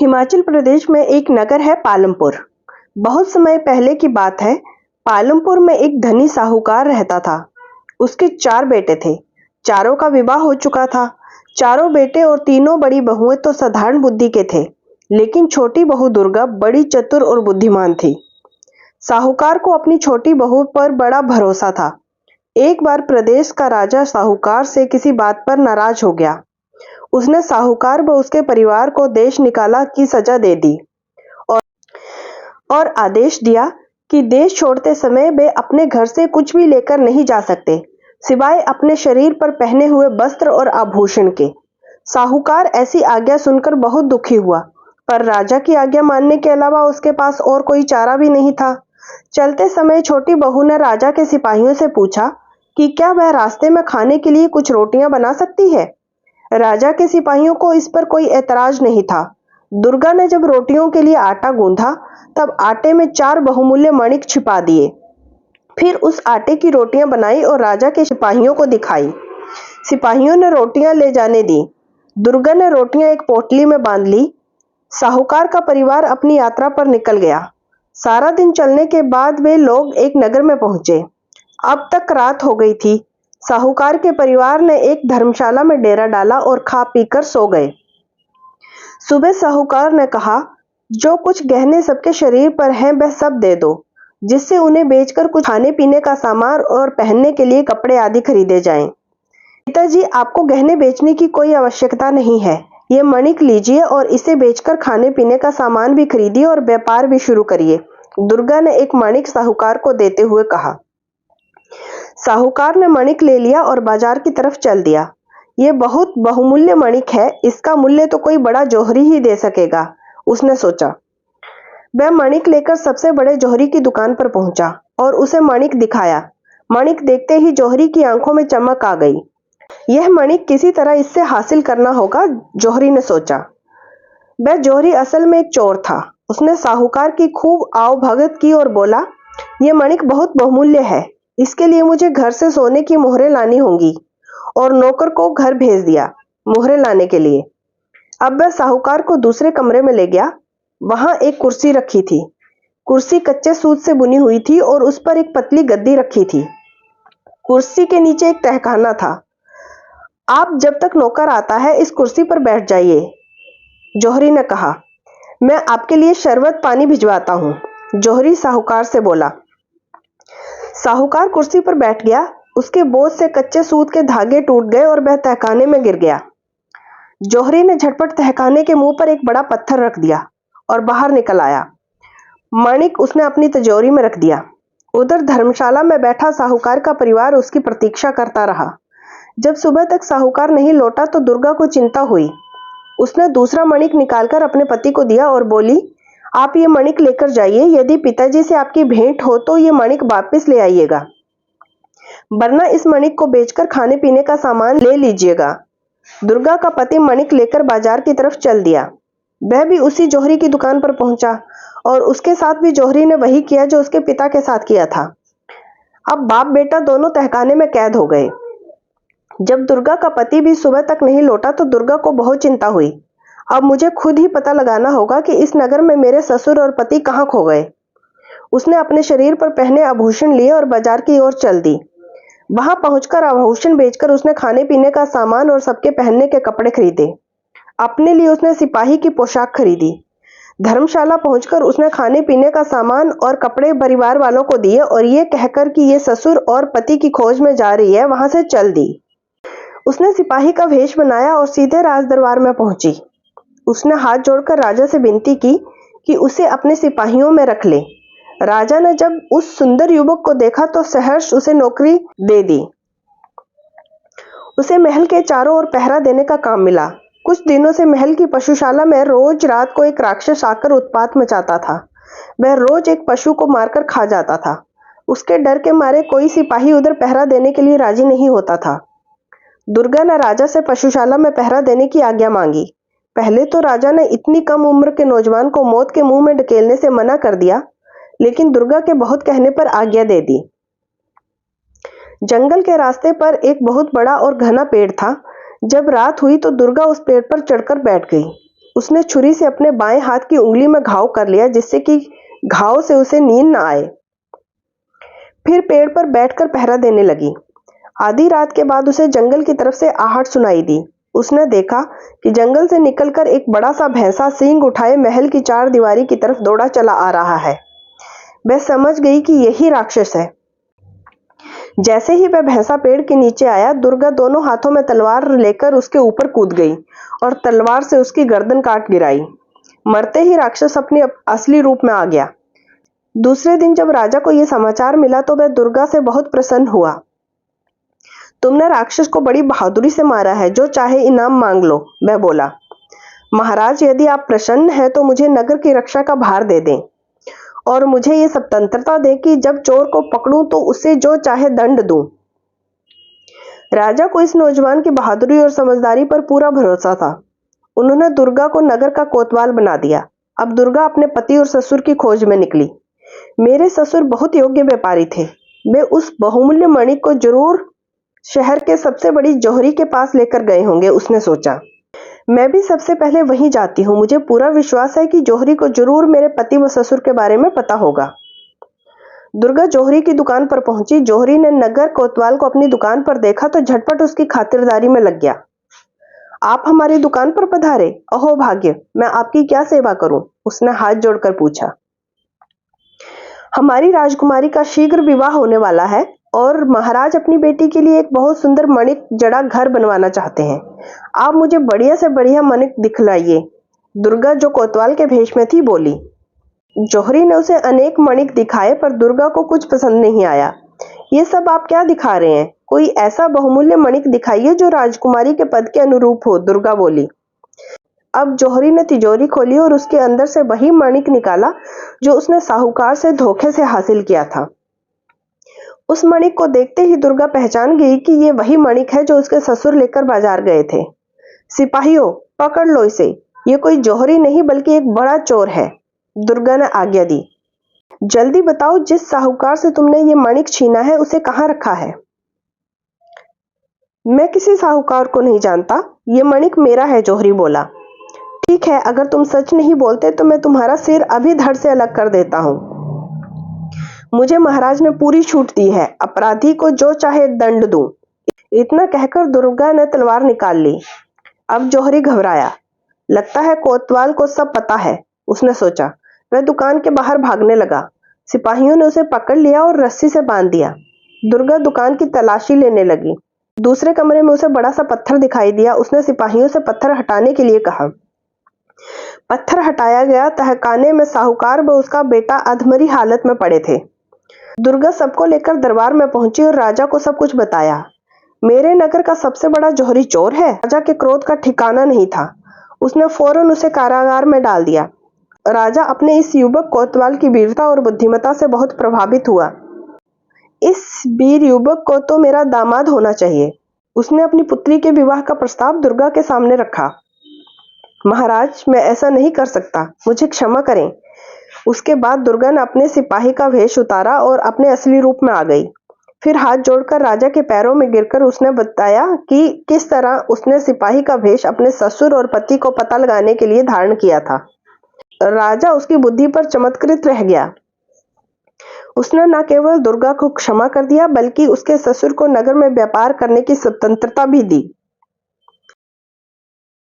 हिमाचल प्रदेश में एक नगर है पालमपुर। बहुत समय पहले की बात है। पालमपुर में एक धनी साहूकार रहता था। उसके 4 बेटे थे। चारों का विवाह हो चुका था। चारों बेटे और तीनों बड़ी बहुएं तो साधारण बुद्धि के थे, लेकिन छोटी बहू दुर्गा बड़ी चतुर और बुद्धिमान थी। साहूकार को अपनी छोटी बहू पर बड़ा भरोसा था। एक बार प्रदेश का राजा साहूकार से किसी बात पर नाराज हो गया। उसने साहूकार व उसके परिवार को देश निकाला की सजा दे दी और आदेश दिया कि देश छोड़ते समय वे अपने घर से कुछ भी लेकर नहीं जा सकते, सिवाय अपने शरीर पर पहने हुए वस्त्र और आभूषण के। साहूकार ऐसी आज्ञा सुनकर बहुत दुखी हुआ, पर राजा की आज्ञा मानने के अलावा उसके पास और कोई चारा भी नहीं था। चलते समय छोटी बहू ने राजा के सिपाहियों से पूछा कि क्या वह रास्ते में खाने के लिए कुछ रोटियां बना सकती है। राजा के सिपाहियों को इस पर कोई ऐतराज नहीं था। दुर्गा ने जब रोटियों के लिए आटा गूंथा, तब आटे में 4 बहुमूल्य मणिक छिपा दिए। फिर उस आटे की रोटियां बनाई और राजा के सिपाहियों को दिखाई। सिपाहियों ने रोटियां ले जाने दी। दुर्गा ने रोटियां एक पोटली में बांध ली। साहूकार का परिवार अपनी यात्रा पर निकल गया। सारा दिन चलने के बाद वे लोग एक नगर में पहुंचे। अब तक रात हो गई थी। साहूकार के परिवार ने एक धर्मशाला में डेरा डाला और खा पीकर सो गए। सुबह साहूकार ने कहा, जो कुछ गहने सबके शरीर पर हैं वह सब दे दो, जिससे उन्हें बेचकर कुछ खाने पीने का सामान और पहनने के लिए कपड़े आदि खरीदे जाएं। पिताजी, आपको गहने बेचने की कोई आवश्यकता नहीं है। ये मणिक लीजिए और इसे बेचकर खाने पीने का सामान भी खरीदिए और व्यापार भी शुरू करिए। दुर्गा ने एक मणिक साहूकार को देते हुए कहा। साहूकार ने मणिक ले लिया और बाजार की तरफ चल दिया। ये बहुत बहुमूल्य मणिक है, इसका मूल्य तो कोई बड़ा जौहरी ही दे सकेगा, उसने सोचा। वह मणिक लेकर सबसे बड़े जौहरी की दुकान पर पहुंचा और उसे मणिक दिखाया। मणिक देखते ही जौहरी की आंखों में चमक आ गई। यह मणिक किसी तरह इससे हासिल करना होगा, जौहरी ने सोचा। वह जौहरी असल में एक चोर था। उसने साहूकार की खूब आवभगत की और बोला, यह मणिक बहुत बहुमूल्य है, इसके लिए मुझे घर से सोने की मोहरें लानी होंगी, और नौकर को घर भेज दिया मोहरें लाने के लिए। अब वह साहूकार को दूसरे कमरे में ले गया। वहां एक कुर्सी रखी थी। कुर्सी कच्चे सूत से बुनी हुई थी और उस पर एक पतली गद्दी रखी थी। कुर्सी के नीचे एक तहखाना था। आप जब तक नौकर आता है इस कुर्सी पर बैठ जाइए, जौहरी ने कहा। मैं आपके लिए शरबत पानी भिजवाता हूं, जौहरी साहूकार से बोला। साहूकार कुर्सी पर बैठ गया। उसके बोझ से कच्चे सूत के धागे टूट गए और वह तहखाने में गिर गया। जौहरी ने झटपट तहखाने के मुंह पर एक बड़ा पत्थर रख दिया और बाहर निकल आया। मणिक उसने अपनी तिजोरी में रख दिया। उधर धर्मशाला में बैठा साहूकार का परिवार उसकी प्रतीक्षा करता रहा। जब सुबह तक साहूकार नहीं लौटा तो दुर्गा को चिंता हुई। उसने दूसरा मणिक निकालकर अपने पति को दिया और बोली, आप ये मणिक लेकर जाइए। यदि पिताजी से आपकी भेंट हो तो ये मणिक वापस ले आइएगा, वरना इस मणिक को बेचकर खाने पीने का सामान ले लीजिएगा। दुर्गा का पति मणिक लेकर बाजार की तरफ चल दिया। वह भी उसी जौहरी की दुकान पर पहुंचा और उसके साथ भी जौहरी ने वही किया जो उसके पिता के साथ किया था। अब बाप बेटा दोनों तहखाने में कैद हो गए। जब दुर्गा का पति भी सुबह तक नहीं लौटा तो दुर्गा को बहुत चिंता हुई। अब मुझे खुद ही पता लगाना होगा कि इस नगर में मेरे ससुर और पति कहाँ खो गए। उसने अपने शरीर पर पहने आभूषण लिए और बाजार की ओर चल दी। वहां पहुंचकर आभूषण बेचकर उसने खाने पीने का सामान और सबके पहनने के कपड़े खरीदे। अपने लिए उसने सिपाही की पोशाक खरीदी। धर्मशाला पहुंचकर उसने खाने पीने का सामान और कपड़े परिवार वालों को दिए और ये कहकर कि ये ससुर और पति की खोज में जा रही है, वहां से चल दी। उसने सिपाही का वेश बनाया और सीधे राज दरबार में पहुंची। उसने हाथ जोड़कर राजा से विनती की कि उसे अपने सिपाहियों में रख ले। राजा ने जब उस सुंदर युवक को देखा तो सहर्ष उसे नौकरी दे दी। उसे महल के चारों ओर पहरा देने का काम मिला। कुछ दिनों से महल की पशुशाला में रोज रात को एक राक्षस आकर उत्पात मचाता था। वह रोज एक पशु को मारकर खा जाता था। उसके डर के मारे कोई सिपाही उधर पहरा देने के लिए राजी नहीं होता था। दुर्गा ने राजा से पशुशाला में पहरा देने की आज्ञा मांगी। पहले तो राजा ने इतनी कम उम्र के नौजवान को मौत के मुंह में ढकेलने से मना कर दिया, लेकिन दुर्गा के बहुत कहने पर आज्ञा दे दी। जंगल के रास्ते पर एक बहुत बड़ा और घना पेड़ था। जब रात हुई तो दुर्गा उस पेड़ पर चढ़कर बैठ गई। उसने छुरी से अपने बाएं हाथ की उंगली में घाव कर लिया, जिससे कि घाव से उसे नींद न आए। फिर पेड़ पर बैठकर पहरा देने लगी। आधी रात के बाद उसे जंगल की तरफ से आहट सुनाई दी। उसने देखा कि जंगल से निकलकर एक बड़ा सा भैंसा सींग उठाए महल की चार दीवारी की तरफ दौड़ा चला आ रहा है। वह समझ गई कि यही राक्षस है। जैसे ही वह भैंसा पेड़ के नीचे आया, दुर्गा दोनों हाथों में तलवार लेकर उसके ऊपर कूद गई और तलवार से उसकी गर्दन काट गिराई। मरते ही राक्षस अपने असली रूप में आ गया। दूसरे दिन जब राजा को यह समाचार मिला तो वह दुर्गा से बहुत प्रसन्न हुआ। तुमने राक्षस को बड़ी बहादुरी से मारा है, जो चाहे इनाम मांग लो, वह बोला। महाराज, यदि आप प्रसन्न हैं तो मुझे नगर की रक्षा का भार दे दें और मुझे ये स्वतंत्रता दे कि जब चोर को पकड़ूं तो उसे जो चाहे दंड दूं। राजा को इस नौजवान की बहादुरी और समझदारी पर पूरा भरोसा था। उन्होंने दुर्गा को नगर का कोतवाल बना दिया। अब दुर्गा अपने पति और ससुर की खोज में निकली। मेरे ससुर बहुत योग्य व्यापारी थे। वे उस बहुमूल्य मणि को जरूर शहर के सबसे बड़ी जौहरी के पास लेकर गए होंगे, उसने सोचा। मैं भी सबसे पहले वहीं जाती हूँ। मुझे पूरा विश्वास है कि जौहरी को जरूर मेरे पति व ससुर के बारे में पता होगा। दुर्गा जौहरी की दुकान पर पहुंची। जौहरी ने नगर कोतवाल को अपनी दुकान पर देखा तो झटपट उसकी खातिरदारी में लग गया। आप हमारी दुकान पर पधारे? अहो भाग्य, मैं आपकी क्या सेवा करूं? उसने हाथ जोड़कर पूछा। हमारी राजकुमारी का शीघ्र विवाह होने वाला है और महाराज अपनी बेटी के लिए एक बहुत सुंदर मणिक जड़ा घर बनवाना चाहते हैं। आप मुझे बढ़िया से बढ़िया मणिक दिखलाइए। दुर्गा, जो कोतवाल के भेष में थी, बोली। जौहरी ने उसे अनेक मणिक दिखाए पर दुर्गा को कुछ पसंद नहीं आया। ये सब आप क्या दिखा रहे हैं? कोई ऐसा बहुमूल्य मणिक दिखाइए जो राजकुमारी के पद के अनुरूप हो, दुर्गा बोली। अब जौहरी ने तिजोरी खोली और उसके अंदर से वही मणिक निकाला जो उसने साहूकार से धोखे से हासिल किया था। उस मणिक को देखते ही दुर्गा पहचान गई कि ये वही मणिक है जो उसके ससुर लेकर बाजार गए थे। सिपाहियों, पकड़ लो इसे। ये कोई जौहरी नहीं बल्कि एक बड़ा चोर है, दुर्गा ने आज्ञा दी। जल्दी बताओ, जिस साहूकार से तुमने ये मणिक छीना है उसे कहाँ रखा है? मैं किसी साहूकार को नहीं जानता। ये मणिक मेरा है, जौहरी बोला। ठीक है, अगर तुम सच नहीं बोलते तो मैं तुम्हारा सिर अभी धड़ से अलग कर देता हूँ। मुझे महाराज ने पूरी छूट दी है। अपराधी को जो चाहे दंड दूं। इतना कहकर दुर्गा ने तलवार निकाल ली। अब जौहरी घबराया। लगता है कोतवाल को सब पता है, उसने सोचा। वह दुकान के बाहर भागने लगा। सिपाहियों ने उसे पकड़ लिया और रस्सी से बांध दिया। दुर्गा दुकान की तलाशी लेने लगी। दूसरे कमरे में उसे बड़ा सा पत्थर दिखाई दिया। उसने सिपाहियों से पत्थर हटाने के लिए कहा। पत्थर हटाया गया। तहखाने में साहूकार व उसका बेटा अधमरी हालत में पड़े थे। दुर्गा सबको लेकर दरबार में पहुंची और राजा को सब कुछ बताया। मेरे नगर का सबसे बड़ा जौहरी चोर है। राजा के क्रोध का ठिकाना नहीं था। उसने फौरन उसे कारागार में डाल दिया। राजा अपने इस युवक कोतवाल की वीरता और बुद्धिमत्ता से बहुत प्रभावित हुआ। इस वीर युवक को तो मेरा दामाद होना चाहिए। उसने अपनी पुत्री के विवाह का प्रस्ताव दुर्गा के सामने रखा। महाराज, मैं ऐसा नहीं कर सकता, मुझे क्षमा करें। उसके बाद दुर्गा ने अपने सिपाही का वेश उतारा और अपने असली रूप में आ गई। फिर हाथ जोड़कर राजा के पैरों में गिरकर उसने बताया कि किस तरह उसने सिपाही का वेश अपने ससुर और पति को पता लगाने के लिए धारण किया था। राजा उसकी बुद्धि पर चमत्कृत रह गया। उसने न केवल दुर्गा को क्षमा कर दिया बल्कि उसके ससुर को नगर में व्यापार करने की स्वतंत्रता भी दी।